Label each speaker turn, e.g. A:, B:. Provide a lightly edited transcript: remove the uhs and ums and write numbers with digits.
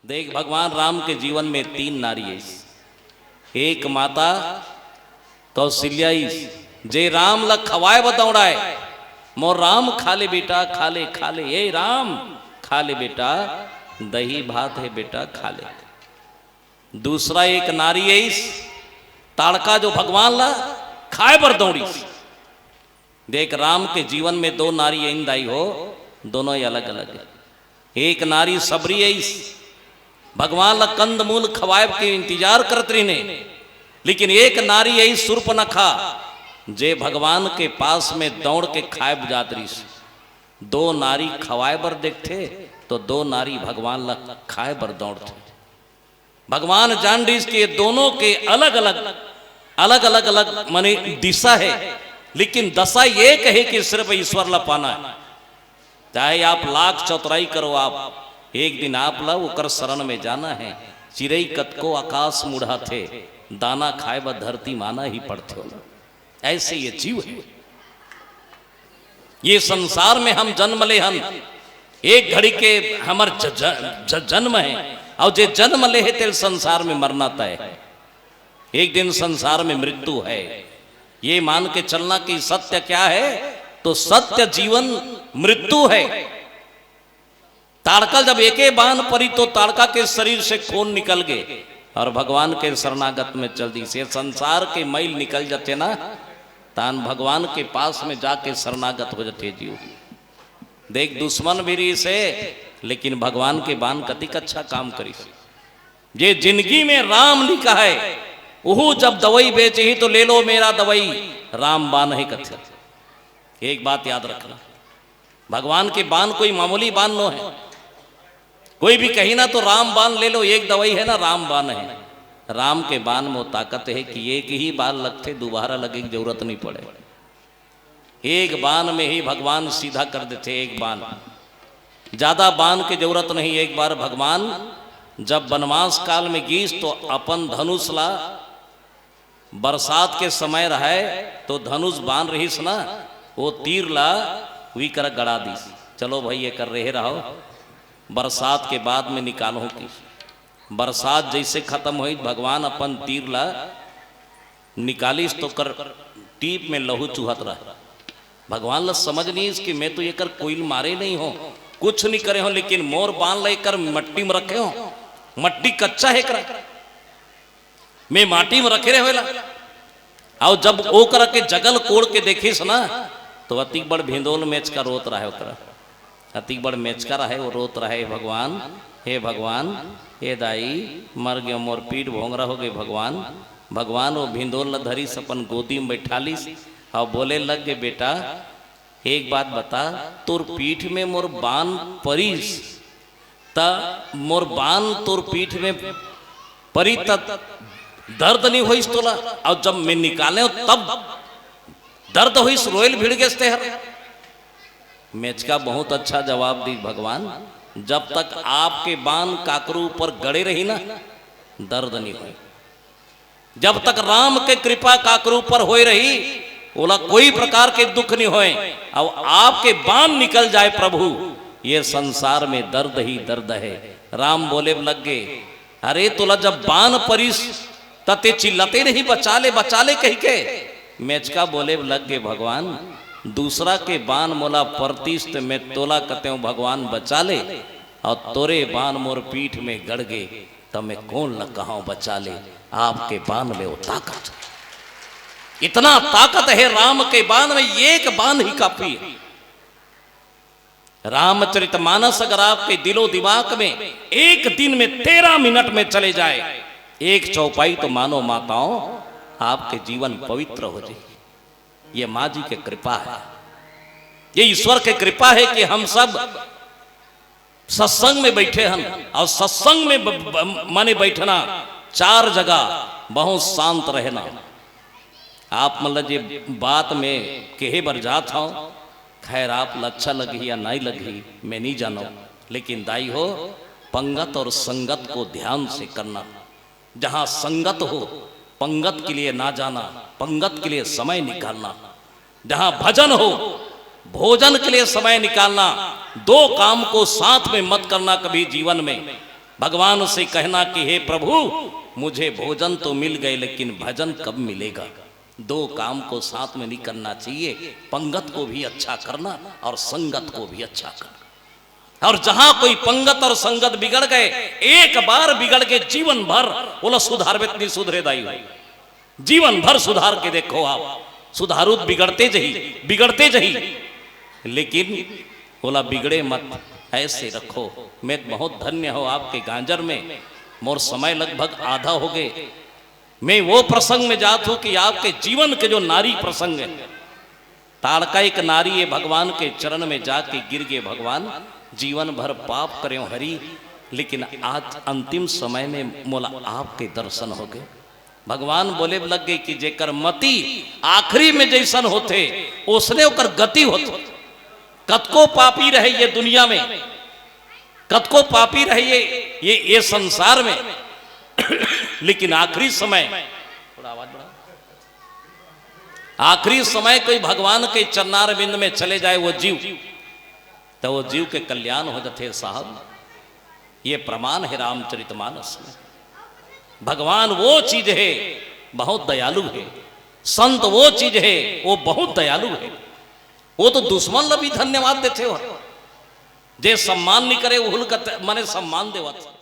A: देख भगवान राम के जीवन में 3 नारी है। एक माता कौशल्या जे राम ल खवाए बतौड़ाए मोर राम खा ले बेटा खा ले खा ले, ये राम खा ले बेटा दही भात है बेटा खा ले। दूसरा एक नारी है ताड़का जो भगवान ला खाए बर दौड़ी। देख राम के जीवन में 2 नारी इंदाई हो, दोनों ही अलग अलग है। एक नारी सबरी है भगवान ला कंद मूल खवाए के इंतजार करत रही ने, लेकिन एक नारी है सुर्पनखा जे भगवान के पास में दौड़ के खाए जात रही। 2 नारी खवाए बर देखते तो 2 नारी भगवान ला खाए बर दौड़ते। भगवान जान रही कि ये दोनों के अलग अलग माने दिशा है, लेकिन दशा ये कहे कि सिर्फ ईश्वर ला पाना है। चाहे आप लाख चौतराई करो, आप एक दिन आप ला उकर शरण में जाना है। चिरई कतको आकाश मुढ़ा थे दाना खाए व धरती माना ही पड़ते हो। ऐसे ये जीव है, ये संसार में हम जन्म ले हम एक घड़ी के हमर जन्म है, और जे जन्म ले है तेल संसार में मरना तय है। एक दिन संसार में मृत्यु है। ये मान के चलना कि सत्य क्या है, तो सत्य जीवन मृत्यु है। ताड़का जब एके बाण परी तो ताड़का के शरीर से खून निकल गए और भगवान के शरणागत में चल दी। से संसार के मैल निकल जाते ना, तान भगवान के पास में जाके शरणागत हो जाते जीव। देख दुश्मन भी रही से, लेकिन भगवान के बाण कतिक अच्छा काम करी। ये जिंदगी में राम लिखा है, ओहू जब दवाई बेचे ही तो ले लो मेरा दवाई, राम बाण है कथ्य। एक बात याद रखना, भगवान के बाण कोई मामूली बाण नो है। कोई भी कही ना तो राम बाण ले लो, एक दवाई है ना राम बाण है। राम के बाण में वो ताकत है कि एक ही बार लगते दोबारा लगे की जरूरत नहीं पड़े। एक बाण में ही भगवान सीधा कर देते। एक बाण, ज्यादा बाण की जरूरत नहीं। एक बार भगवान जब वनवास काल में गीस तो अपन धनुष ला, बरसात के समय रहे तो धनुष बांध रहीस ना, वो तीर ला वी कर गड़ा दी। चलो भाई ये कर रहे रहो, बरसात के बाद में निकालो की। बरसात जैसे खत्म हुई भगवान अपन तीर ला निकालिस तो कर टीप में लहू चूहत रहा। भगवान ला समझ नहीं इसकी मैं तो ये कर कोई मारे नहीं हो, कुछ नहीं करे हो, लेकिन मोर बांध लेकर मट्टी में रखे हो। मट्टी कच्चा है कर मैं माटी में रखे रहे और जब ओ कर के जगल कोड़ के देखिस ना तो अति बड़ भिंदोल मेच का रोत रहा है। अति बड़ मेच का रहा है वो रोत रहा है, भगवान हे भगवान हे दाई मर गयो मोर पीठ भोंगरा हो गई। भगवान भगवान वो भिंदोल धरी सपन गोदी में बैठा लीस और बोले लग गए बेटा एक बात बता, तोर पीठ में मोर बाण परिस ता मोर बाण तोर पीठ में परी तक दर्द नहीं हुई तोला, और जब मैं निकाले तब दर्द हुई रोयल भिड़ गए हर। मेचका बहुत अच्छा जवाब दी भगवान, जब तक आपके बाण काकरू पर गड़े रही ना दर्द नहीं हुई। जब तक राम के कृपा काकरू पर हो रही बोला कोई प्रकार के दुख नहीं होए, और आपके बाण निकल जाए प्रभु ये संसार में दर्द ही दर्द है। राम बोले लग गए अरे तुला जब बाण परिस तते चिल्लाते नहीं बचा ले कही के। मेचका बोले लग गए भगवान दूसरा के बाण मोला परतीस तो मैं तोला कहते हूँ भगवान बचा ले, और तोरे बाण मोर पीठ में गड़ गए तो मैं कौन न कहा बचा ले। आपके बाण में वो ताकत, इतना ताकत है राम के बाण में, एक बाण ही काफी है। रामचरितमानस अगर आपके दिलो दिमाग में एक दिन में 13 मिनट में चले जाए एक चौपाई तो मानो माताओं आपके जीवन पवित्र हो जाए। ये माँ जी की कृपा है, ये ईश्वर की कृपा है कि हम सब सत्संग में बैठे हैं। और सत्संग में माने बैठना 4 जगह बहुत शांत रहना। आप मतलब ये बात में कहे बर जात हो, खैर आप अच्छा लगी या नहीं लगी मैं नहीं जानो, लेकिन दाई हो पंगत और संगत को ध्यान से करना। जहां संगत हो पंगत के लिए ना जाना, पंगत के लिए समय निकालना। जहां भजन हो भोजन के लिए समय निकालना। 2 काम को साथ में मत करना कभी जीवन में। भगवान से कहना कि हे प्रभु मुझे भोजन तो मिल गए लेकिन भजन कब मिलेगा। दो काम को साथ में नहीं करना चाहिए, पंगत को भी अच्छा करना और संगत को भी अच्छा करना। और जहां कोई पंगत और संगत बिगड़ गए, एक बार बिगड़ के जीवन भर बोला सुधार नहीं सुधरे दाई हो, जीवन भर सुधार के देखो आप, सुधारू बिगड़ते जही लेकिन बोला बिगड़े मत, ऐसे रखो। मैं बहुत धन्य हो आपके गांजर में, मोर समय लगभग आधा हो गए। मैं वो प्रसंग में जात हूं कि आपके जीवन के जो नारी प्रसंग है, ताड़का एक नारी है भगवान के चरण में जाके गिर गए, भगवान जीवन भर पाप करे हरि, लेकिन आज अंतिम समय में मोला आपके दर्शन हो गए। भगवान बोले लग गई कि जेकर मति आखिरी में जैसन होते उसने ओकर गति होते। कतको पापी रहे ये दुनिया में, कतको पापी रहे ये संसार में लेकिन आखिरी समय, थोड़ा आवाज बढ़ा, आखिरी समय कोई भगवान के चरणार बिंद में चले जाए वो जीव, तो वो जीव के कल्याण हो जाते साहब। ये प्रमाण है रामचरितमानस में। भगवान वो चीज है बहुत दयालु है, संत वो चीज है वो बहुत दयालु है। वो तो दुश्मन भी धन्यवाद देते हो, जे सम्मान नहीं करे वो माने सम्मान देवत।